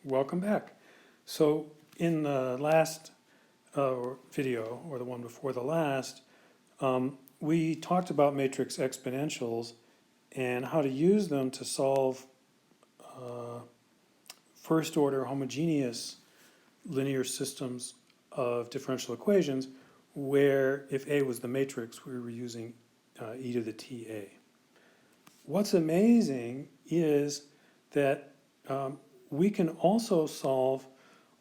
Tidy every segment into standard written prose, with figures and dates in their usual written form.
Welcome back. So in the last video, or the one before the last, we talked about matrix exponentials and how to use them to solve first order homogeneous linear systems of differential equations where if A was the matrix, we were using e to the ta. What's amazing is that we can also solve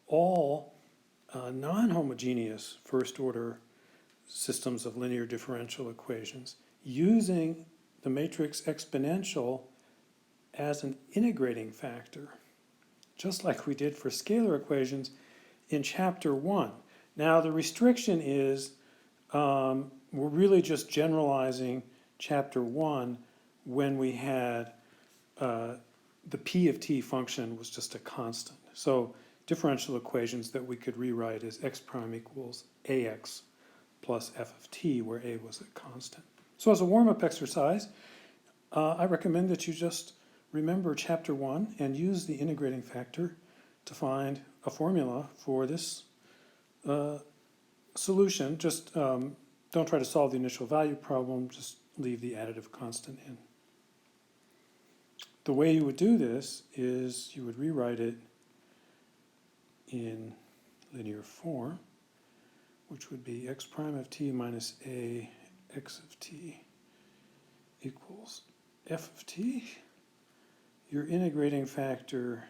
all non-homogeneous first order systems of linear differential equations using the matrix exponential as an integrating factor, just like we did for scalar equations in chapter 1. Now the restriction is we're really just generalizing chapter 1 when we had the p of t function was just a constant. So differential equations that we could rewrite as x prime equals ax plus f of t, where a was a constant. So as a warm-up exercise, I recommend that you just remember chapter 1 and use the integrating factor to find a formula for this solution. Just don't try to solve the initial value problem, just leave the additive constant in. The way you would do this is you would rewrite it in linear form, which would be x prime of t minus a x of t equals f of t. Your integrating factor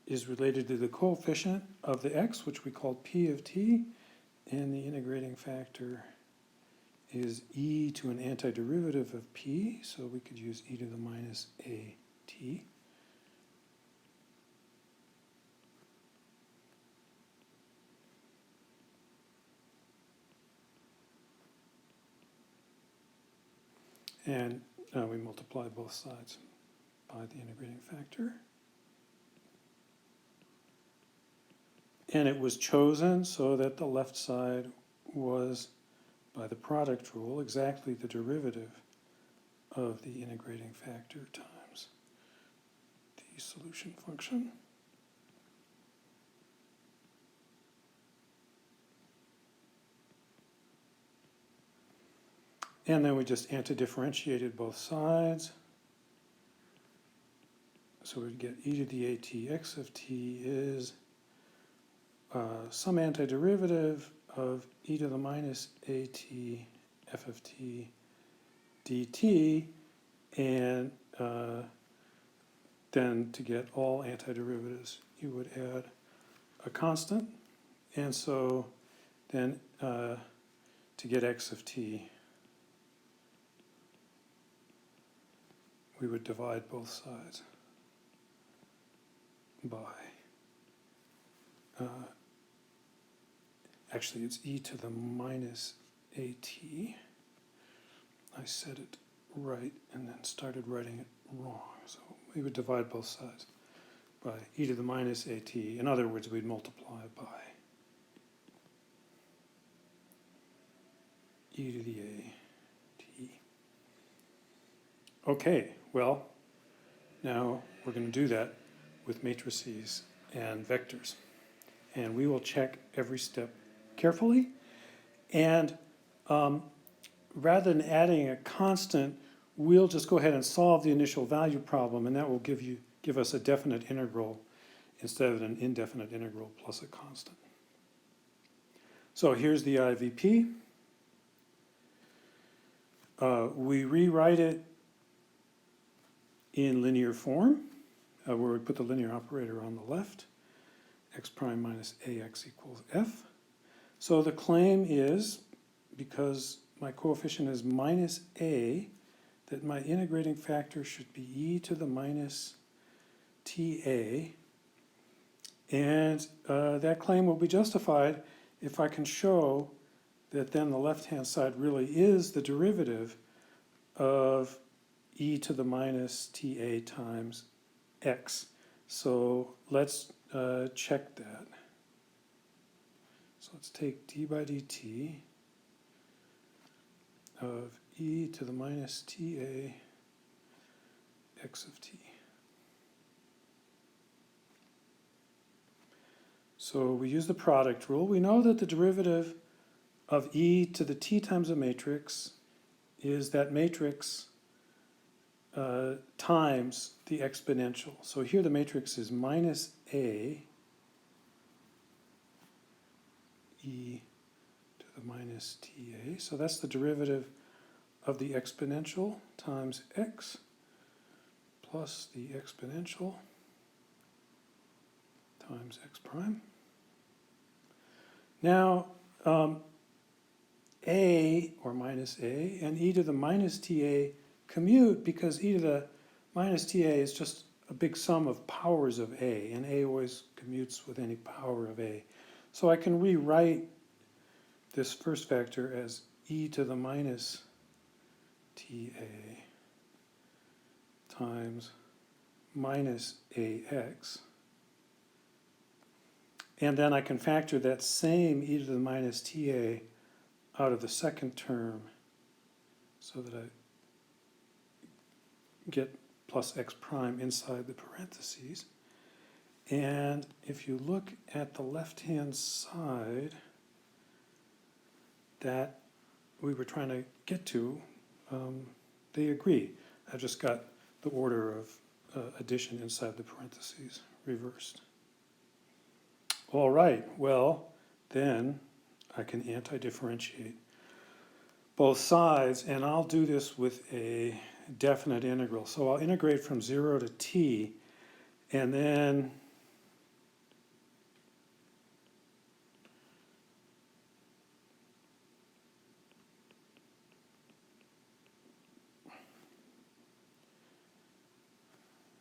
is related to the coefficient of the x, which we called p of t, and the integrating factor is e to an antiderivative of p, so we could use e to the minus a t. And we multiply both sides by the integrating factor. And it was chosen so that the left side was, by the product rule, exactly the derivative of the integrating factor times the solution function. And then we just antidifferentiated both sides. So we'd get e to the at x of t is some antiderivative of e to the minus at f of t dt, and then to get all antiderivatives you would add a constant, and so then to get x of t we would divide both sides by actually it's e to the minus at. I said it right and then started writing it wrong. So we would divide both sides by e to the minus at. In other words, we'd multiply by e to the at. Okay, well, now we're going to do that with matrices and vectors. And we will check every step carefully. And rather than adding a constant, we'll just go ahead and solve the initial value problem, and that will give us a definite integral instead of an indefinite integral plus a constant. So here's the IVP. We rewrite it in linear form, where we put the linear operator on the left. X prime minus ax equals f. So the claim is, because my coefficient is minus a, that my integrating factor should be e to the minus ta, and that claim will be justified if I can show that then the left-hand side really is the derivative of e to the minus ta times x. So let's check that. So let's take d by dt of e to the minus ta x of t. So we use the product rule. We know that the derivative of e to the t times a matrix is that matrix times the exponential. So here the matrix is minus a e to the minus ta. So that's the derivative of the exponential times x plus the exponential times x prime. Now, a, or minus a, and e to the minus ta commute because e to the minus ta is just a big sum of powers of a, and a always commutes with any power of a. So I can rewrite this first vector as e to the minus ta times minus ax. And then I can factor that same e to the minus ta out of the second term so that I get plus x prime inside the parentheses. And if you look at the left-hand side that we were trying to get to, they agree. I just got the order of addition inside the parentheses reversed. All right, well, then I can anti-differentiate both sides, and I'll do this with a definite integral. So I'll integrate from 0 to t, and then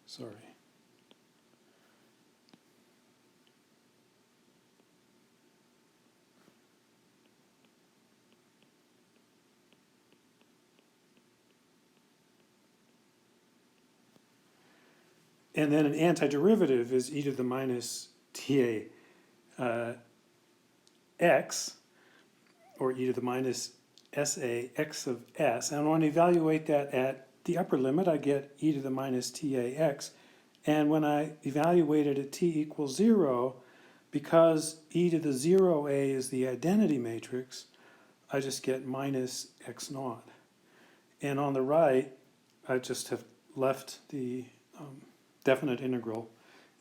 sorry. And then an antiderivative is e to the minus ta x, or e to the minus sa x of s. And I want to evaluate that at the upper limit, I get e to the minus ta x. And when I evaluate it at t equals 0, because e to the 0a is the identity matrix, I just get minus x naught. And on the right, I just have left the definite integral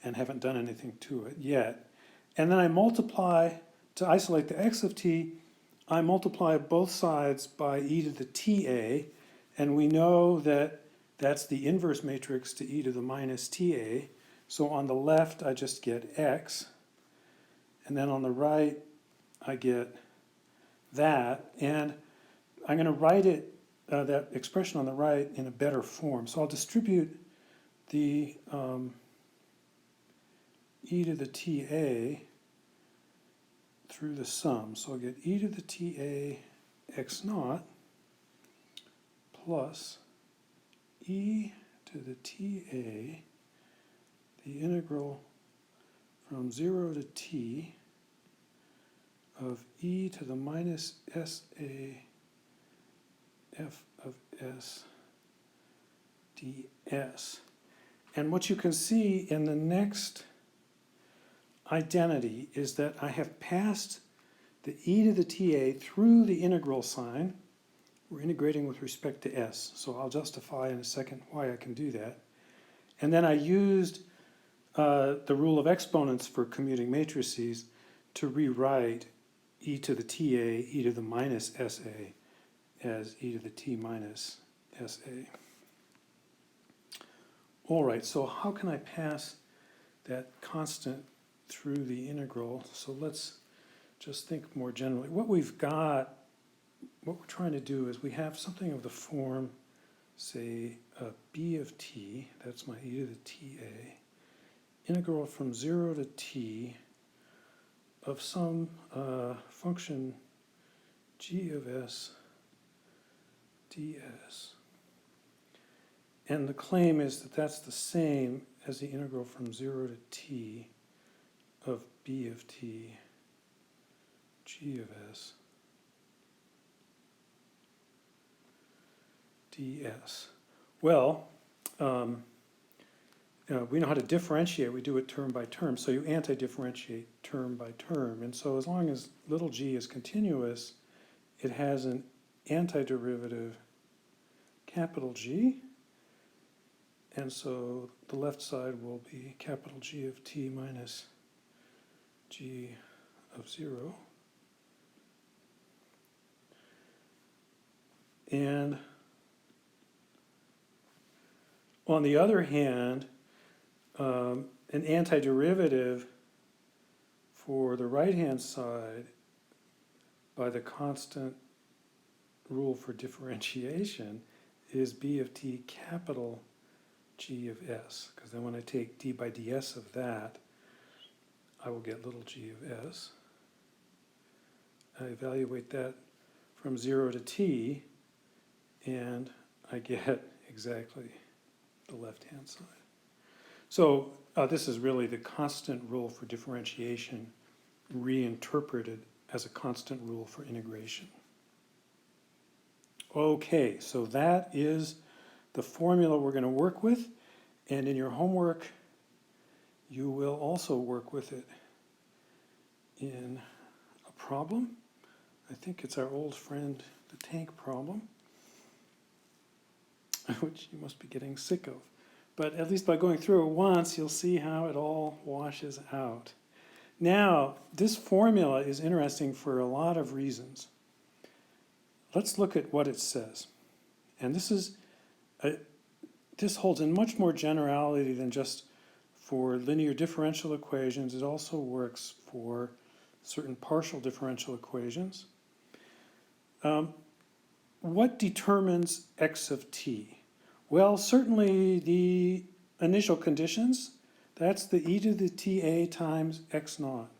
and haven't done anything to it yet. And then I multiply, to isolate the x of t, I multiply both sides by e to the ta, and we know that that's the inverse matrix to e to the minus ta. So on the left, I just get x, and then on the right, I get that. And I'm going to write it, that expression on the right, in a better form. So I'll distribute the e to the ta through the sum. So I'll get e to the ta x naught plus e to the ta, the integral from 0 to t of e to the minus sa f of s ds. And what you can see in the next identity is that I have passed the e to the ta through the integral sign. We're integrating with respect to s, so I'll justify in a second why I can do that. And then I used the rule of exponents for commuting matrices to rewrite e to the ta, e to the minus sa, as e to the t minus sa. All right, so how can I pass that constant through the integral? So let's just think more generally. What we've got, what we're trying to do is we have something of the form, say, b of t, that's my e to the ta, integral from 0 to t of some function g of s ds. And the claim is that that's the same as the integral from 0 to t of b of t g of s ds. Well, we know how to differentiate, we do it term by term, so you anti-differentiate term by term. And so as long as little g is continuous, it has an antiderivative capital G, and so the left side will be capital G of t minus g of 0. And on the other hand, an antiderivative for the right-hand side by the constant rule for differentiation is b of t capital G of s, because then when I take d by ds of that, I will get little g of s. I evaluate that from 0 to t, and I get exactly the left-hand side. So this is really the constant rule for differentiation reinterpreted as a constant rule for integration. Okay, so that is the formula we're going to work with, and in your homework you will also work with it in a problem. I think it's our old friend, the tank problem, which you must be getting sick of. But at least by going through it once, you'll see how it all washes out. Now, this formula is interesting for a lot of reasons. Let's look at what it says. And this holds in much more generality than just for linear differential equations. It also works for certain partial differential equations. What determines x of t? Well, certainly the initial conditions. That's the e to the ta times x naught.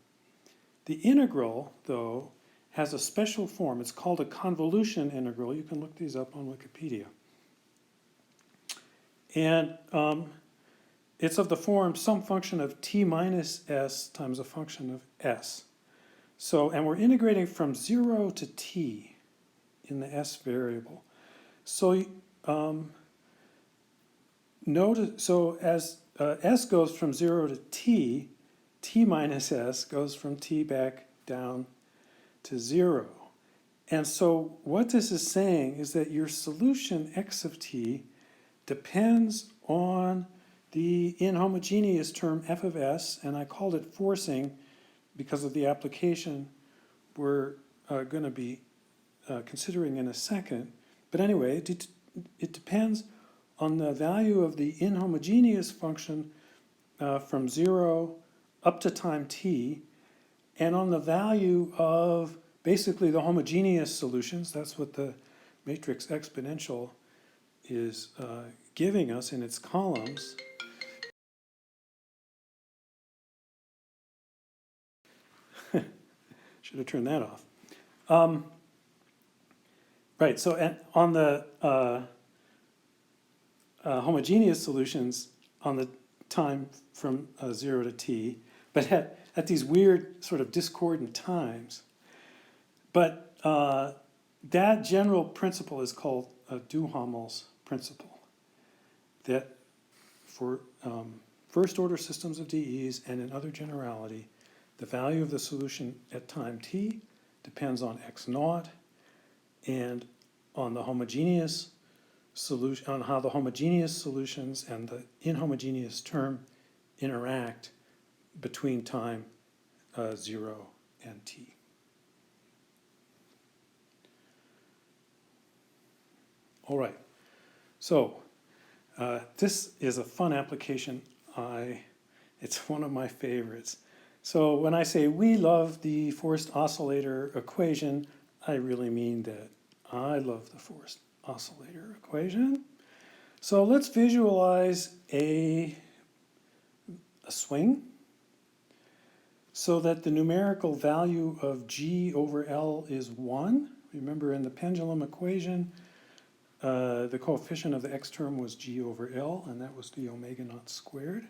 The integral, though, has a special form. It's called a convolution integral. You can look these up on Wikipedia. And it's of the form some function of t minus s times a function of s. So, and we're integrating from 0 to t in the s variable. So, so as s goes from 0 to t, t minus s goes from t back down to 0. And so what this is saying is that your solution x of t depends on the inhomogeneous term f of s, and I called it forcing because of the application we're going to be considering in a second. But anyway, it depends on the value of the inhomogeneous function from 0 up to time t, and on the value of basically the homogeneous solutions. That's what the matrix exponential is giving us in its columns. Should have turned that off. Right, so on the homogeneous solutions on the time from 0 to t, but at these weird sort of discordant times. But that general principle is called Duhamel's principle, that for first order systems of DEs and in other generality, the value of the solution at time t depends on x naught and on the homogeneous solution, on how the homogeneous solutions and the inhomogeneous term interact between time 0 and t. All right, so this is a fun application. It's one of my favorites. So when I say we love the forced oscillator equation, I really mean that I love the forced oscillator equation. So let's visualize a swing so that the numerical value of g over L is 1. Remember in the pendulum equation, the coefficient of the x term was g over L, and that was the omega naught squared.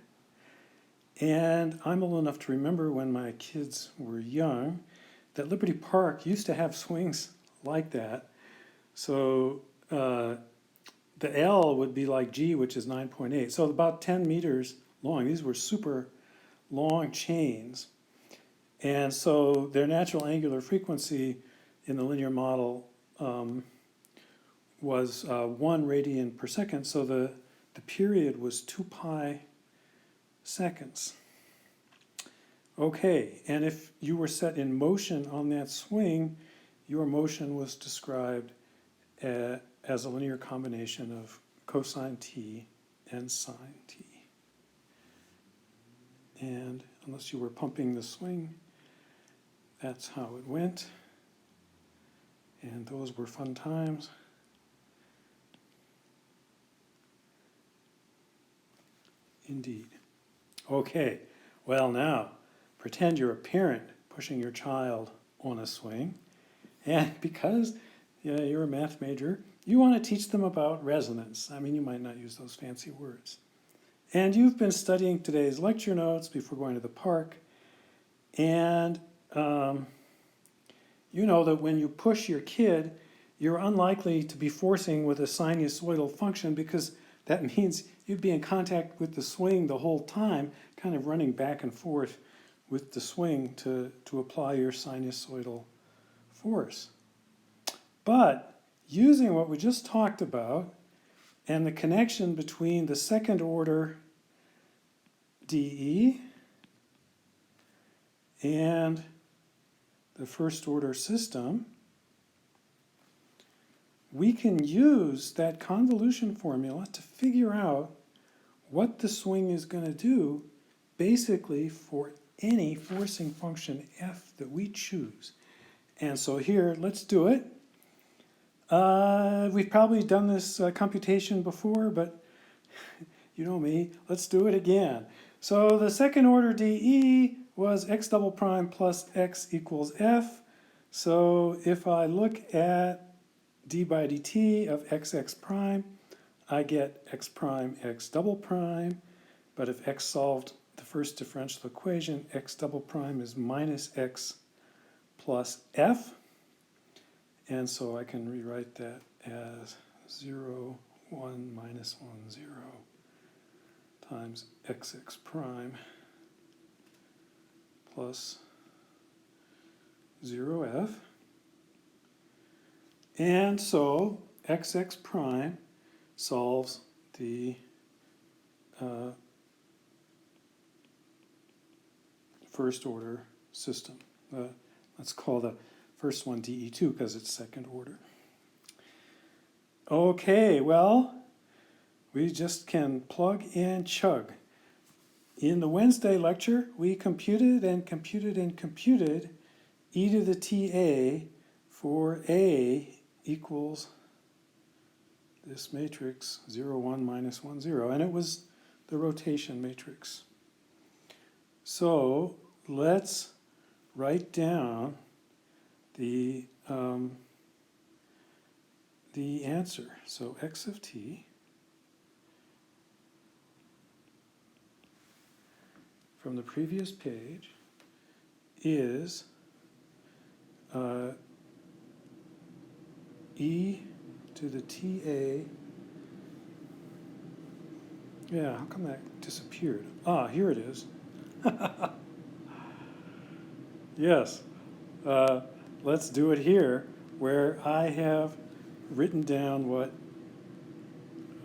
And I'm old enough to remember when my kids were young that Liberty Park used to have swings like that. So the L would be like G, which is 9.8. So about 10 meters long. These were super long chains. And so their natural angular frequency in the linear model was 1 radian per second. So the period was 2 pi seconds. Okay, and if you were set in motion on that swing, your motion was described as a linear combination of cosine t and sine t. And unless you were pumping the swing, that's how it went. And those were fun times. Indeed. Okay, well now, pretend you're a parent pushing your child on a swing. And because you're a math major, you want to teach them about resonance. I mean, you might not use those fancy words. And you've been studying today's lecture notes before going to the park. And you know that when you push your kid, you're unlikely to be forcing with a sinusoidal function because that means you'd be in contact with the swing the whole time, kind of running back and forth with the swing to apply your sinusoidal force. But using what we just talked about and the connection between the second order dE and the first order system, we can use that convolution formula to figure out what the swing is going to do basically for any forcing function f that we choose. And so here, let's do it. We've probably done this computation before, but you know me, let's do it again. So the second order dE was x double prime plus x equals f. So if I look at d by dt of xx prime, I get x prime x double prime. But if x solved the first differential equation, x double prime is minus x plus f. And so I can rewrite that as 0, 1, minus 1, 0 times xx prime plus 0f. And so xx prime solves the first order system. Let's call the first one dE2 because it's second order. Okay, well, we just can plug and chug. In the Wednesday lecture, we computed and computed and computed e to the ta for A equals this matrix 0, 1, minus 1, 0, and it was the rotation matrix. So let's write down the answer. So x of t from the previous page is e to the ta. Yeah, how come that disappeared? Ah, here it is. Yes. Let's do it here, where I have written down what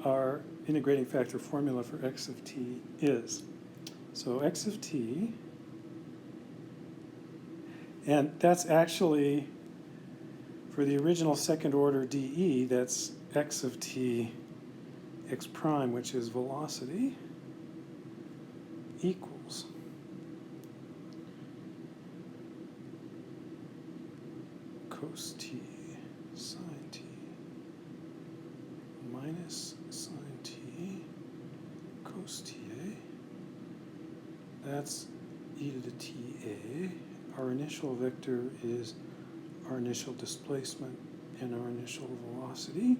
our integrating factor formula for x of t is. So x of t, and that's actually, for the original second order dE, that's x of t x prime, which is velocity, equals cos t sine t minus sine t cos ta. That's e to the ta. Our initial vector is our initial displacement and our initial velocity,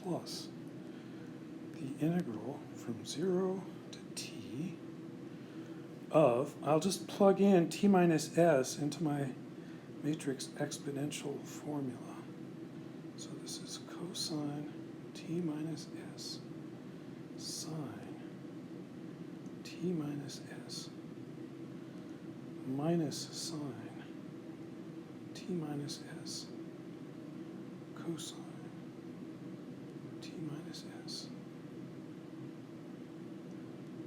plus the integral from 0 to t of, I'll just plug in t minus s into my matrix exponential formula. So this is cosine t minus s sine t minus s minus sine t minus s cosine t minus s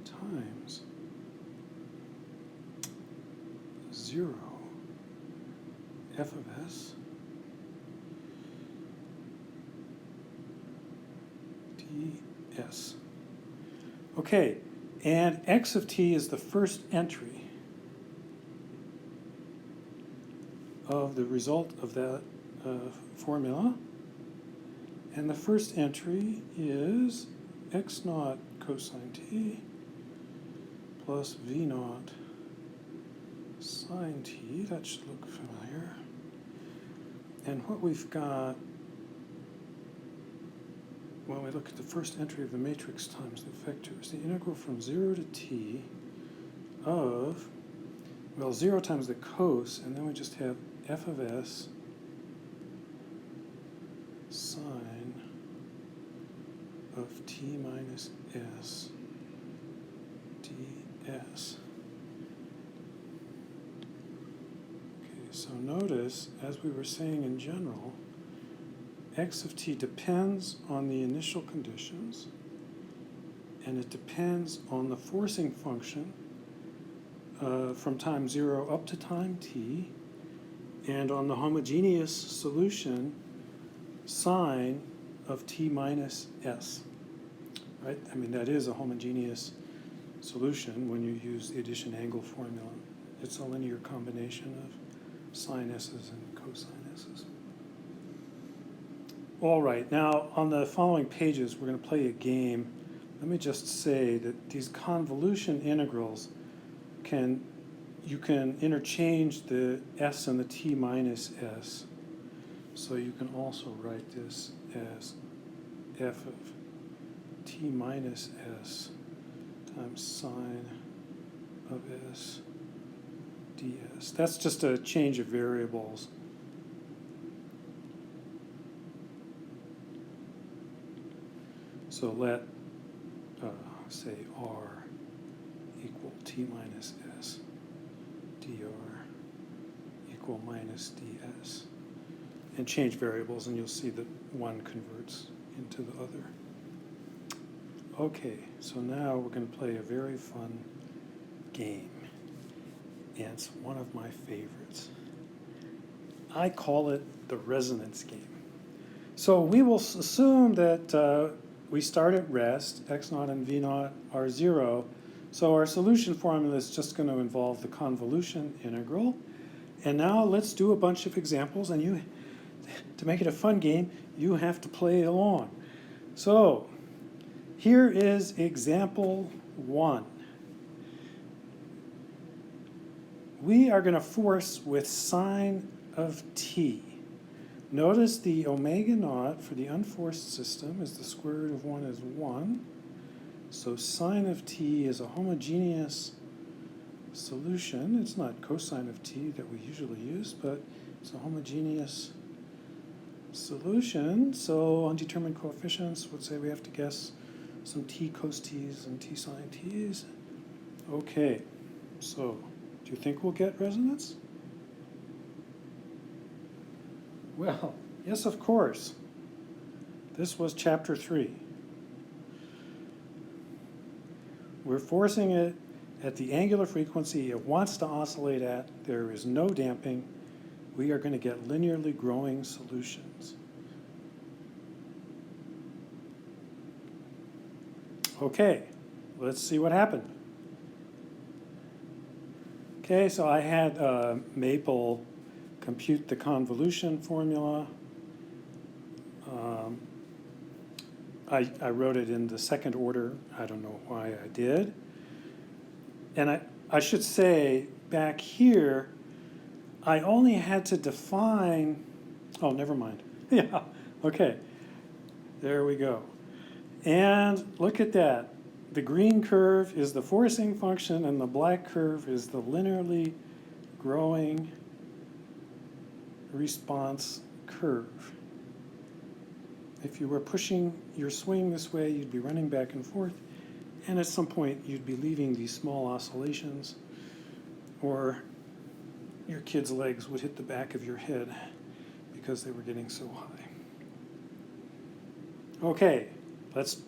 times 0 f of s ds. Okay, and x of t is the first entry of the result of that formula. And the first entry is x naught cosine t plus v naught sine t. That should look familiar. And what we've got when we look at the first entry of the matrix times the vector is the integral from 0 to t of, well, 0 times the cos, and then we just have f of s sine of t minus s ds. Okay, so notice, as we were saying in general, x of t depends on the initial conditions, and it depends on the forcing function from time 0 up to time t, and on the homogeneous solution sine of t minus s. Right? I mean, that is a homogeneous solution when you use the addition angle formula. It's a linear combination of sine s's and cosine s's. All right, now on the following pages, we're going to play a game. Let me just say that these convolution integrals you can interchange the s and the t minus s. So you can also write this as f of t minus s times sine of s ds. That's just a change of variables. So let, say, r equal t minus s, dr equal minus ds. And change variables, and you'll see that one converts into the other. Okay, so now we're going to play a very fun game. And it's one of my favorites. I call it the resonance game. So we will assume that we start at rest, x naught and v naught are 0. So our solution formula is just going to involve the convolution integral. And now let's do a bunch of examples, and to make it a fun game, you have to play along. So here is example 1. We are going to force with sine of t. Notice the omega naught for the unforced system is the square root of 1 is 1. So sine of t is a homogeneous solution. It's not cosine of t that we usually use, but it's a homogeneous solution. So undetermined coefficients would say we have to guess some t cos t's and t sine t's. Okay, so do you think we'll get resonance? Well, yes, of course. This was chapter 3. We're forcing it at the angular frequency it wants to oscillate at. There is no damping. We are going to get linearly growing solutions. Okay, let's see what happened. Okay, so I had Maple compute the convolution formula. I wrote it in the second order. I don't know why I did. And I should say back here, I only had to define, oh, never mind. Yeah, okay, there we go. And look at that. The green curve is the forcing function, and the black curve is the linearly growing response curve. If you were pushing your swing this way, you'd be running back and forth, and at some point you'd be leaving these small oscillations, or your kid's legs would hit the back of your head because they were getting so high. Okay, let's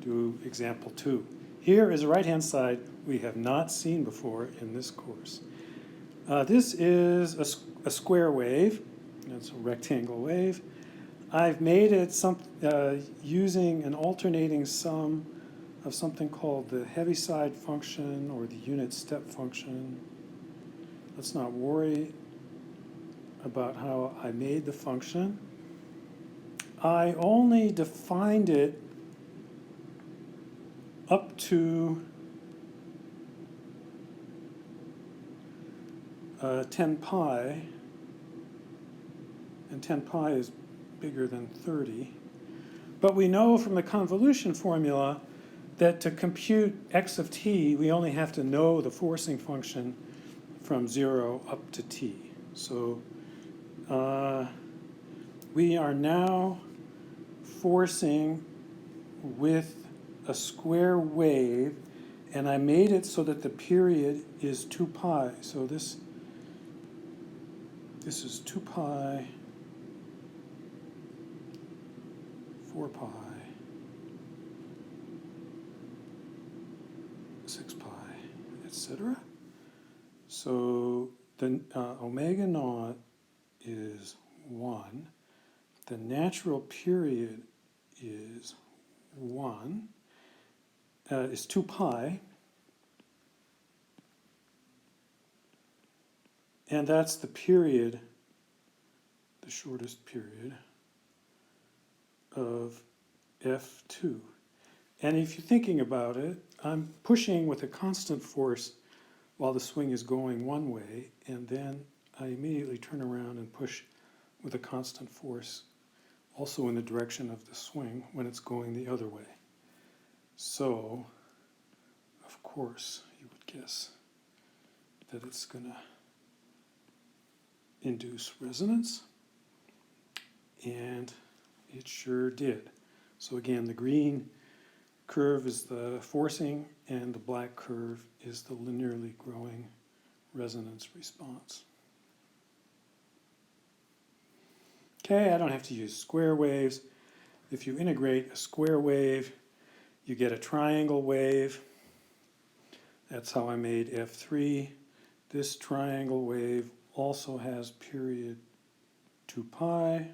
do example 2. Here is a right-hand side we have not seen before in this course. This is a square wave. It's a rectangle wave. I've made it using an alternating sum of something called the Heaviside function or the unit step function. Let's not worry about how I made the function. I only defined it up to 10 pi, and 10 pi is bigger than 30. But we know from the convolution formula that to compute x of t, we only have to know the forcing function from 0 up to t. So we are now forcing with a square wave, and I made it so that the period is 2 pi. So this is 2 pi, 4 pi, 6 pi, etc. So the omega naught is 1. The natural period is 1, is 2 pi. And that's the period, the shortest period, of F2. And if you're thinking about it, I'm pushing with a constant force while the swing is going one way, and then I immediately turn around and push with a constant force also in the direction of the swing when it's going the other way. So, of course, you would guess that it's going to induce resonance, and it sure did. So again, the green curve is the forcing, and the black curve is the linearly growing resonance response. Okay, I don't have to use square waves. If you integrate a square wave, you get a triangle wave. That's how I made F3. This triangle wave also has period 2 pi.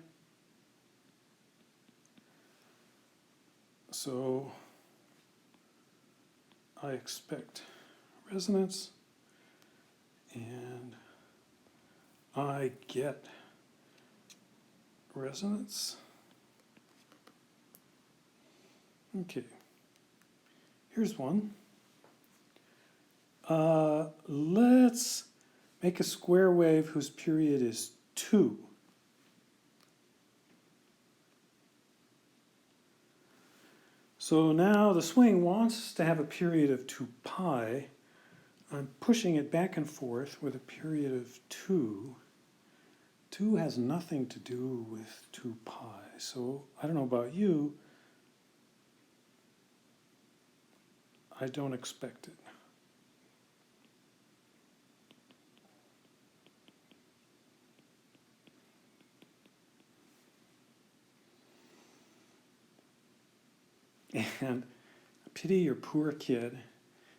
So I expect resonance, and I get resonance. Okay, here's one. Let's make a square wave whose period is 2. So now the swing wants to have a period of 2 pi. I'm pushing it back and forth with a period of 2. 2 has nothing to do with 2 pi. So I don't know about you, I don't expect it. And pity your poor kid.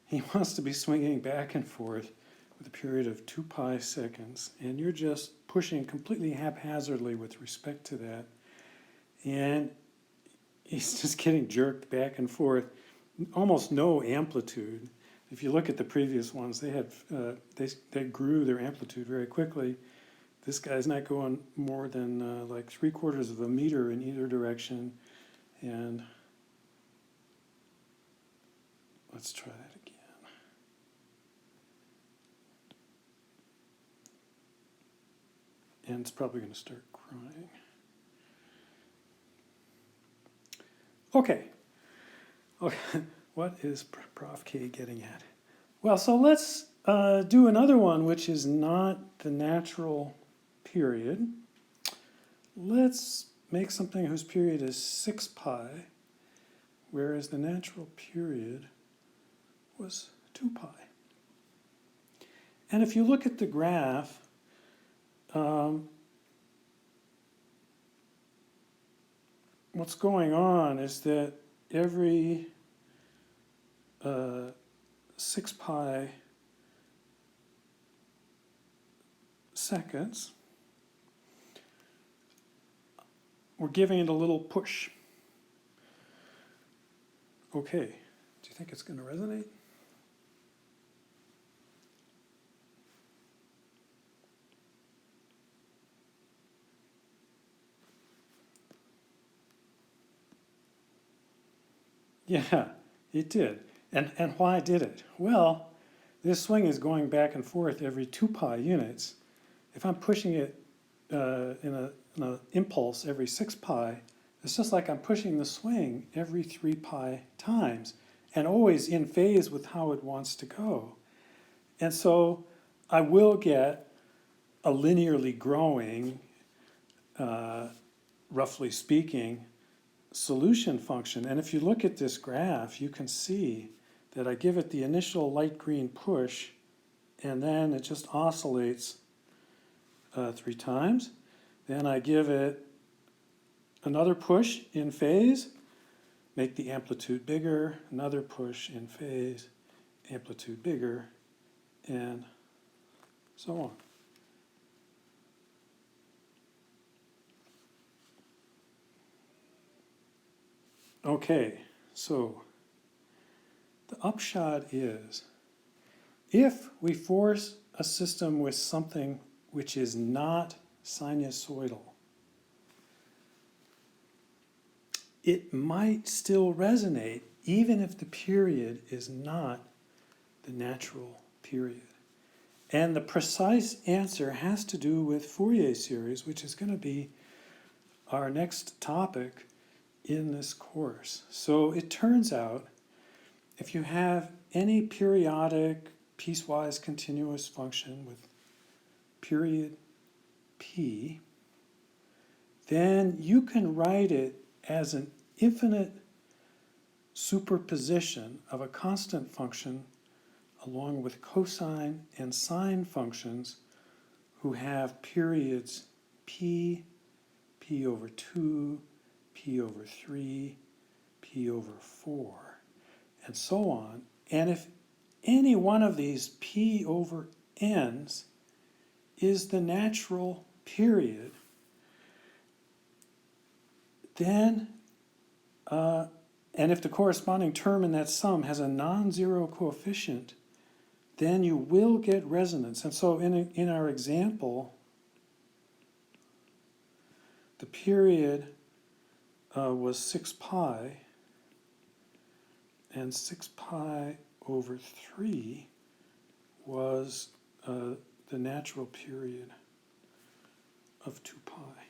He wants to be swinging back and forth with a period of 2 pi seconds, and you're just pushing completely haphazardly with respect to that. And he's just getting jerked back and forth, almost no amplitude. If you look at the previous ones, they had they grew their amplitude very quickly. This guy's not going more than like 3/4 of a meter in either direction, and let's try that again. And it's probably going to start crying. Okay. What is Prof K getting at? Well, so let's do another one which is not the natural period. Let's make something whose period is 6 pi, whereas the natural period was 2 pi. And if you look at the graph, what's going on is that every 6 pi seconds, we're giving it a little push. Okay, do you think it's going to resonate? Yeah, it did. And why did it? Well, this swing is going back and forth every 2 pi units. If I'm pushing it in an impulse every 6 pi, it's just like I'm pushing the swing every 3 pi times, and always in phase with how it wants to go. And so I will get a linearly growing, roughly speaking, solution function. And if you look at this graph, you can see that I give it the initial light green push, and then it just oscillates 3 times. Then I give it another push in phase, make the amplitude bigger, another push in phase, amplitude bigger, and so on. Okay, so the upshot is, if we force a system with something which is not sinusoidal, it might still resonate even if the period is not the natural period. And the precise answer has to do with Fourier series, which is going to be our next topic in this course. So it turns out, if you have any periodic piecewise continuous function with period p, then you can write it as an infinite superposition of a constant function along with cosine and sine functions who have periods p, p over 2, p over 3, p over 4, and so on. And if any one of these p over n's is the natural period, then, and if the corresponding term in that sum has a non-zero coefficient, then you will get resonance. And so in our example, the period was 6 pi, and 6 pi over 3 was the natural period of 2 pi.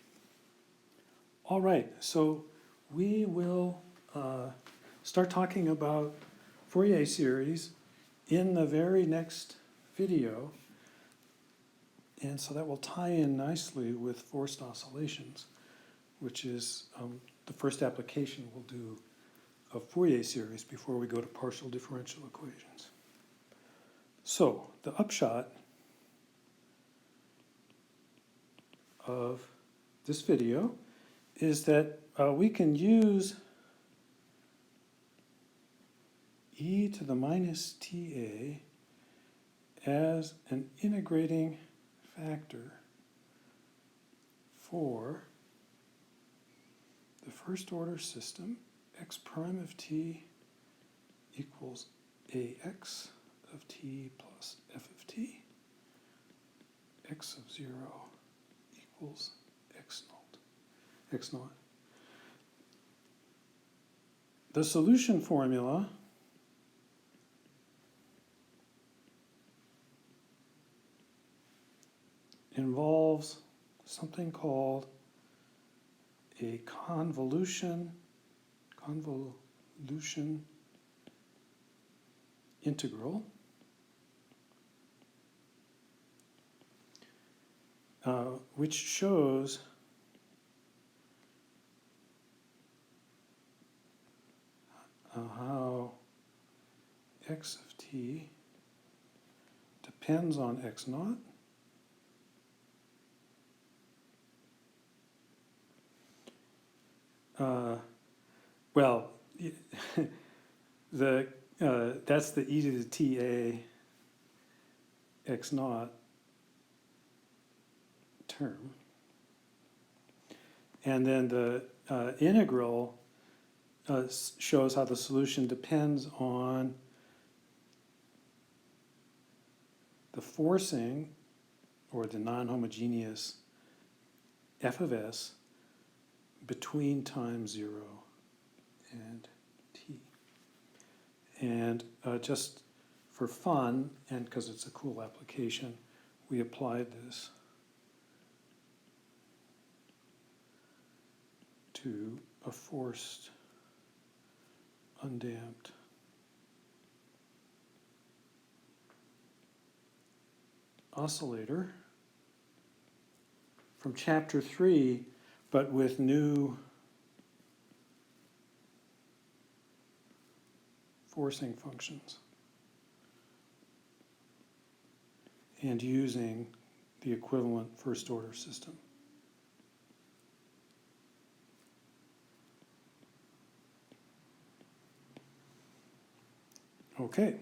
All right, so we will start talking about Fourier series in the very next video, and so that will tie in nicely with forced oscillations, which is the first application we'll do of Fourier series before we go to partial differential equations. So the upshot of this video is that we can use e to the minus ta as an integrating factor for the first order system. X prime of t equals ax of t plus f of t. X of 0 equals x naught. The solution formula involves something called a convolution integral, which shows how x of t depends on x naught well, that's the e to the ta x naught term. And then the integral shows how the solution depends on the forcing, or the non-homogeneous f of s between time 0 and t. And just for fun, and because it's a cool application, we applied this to a forced, undamped oscillator from chapter 3, but with new forcing functions and using the equivalent first order system. Okay.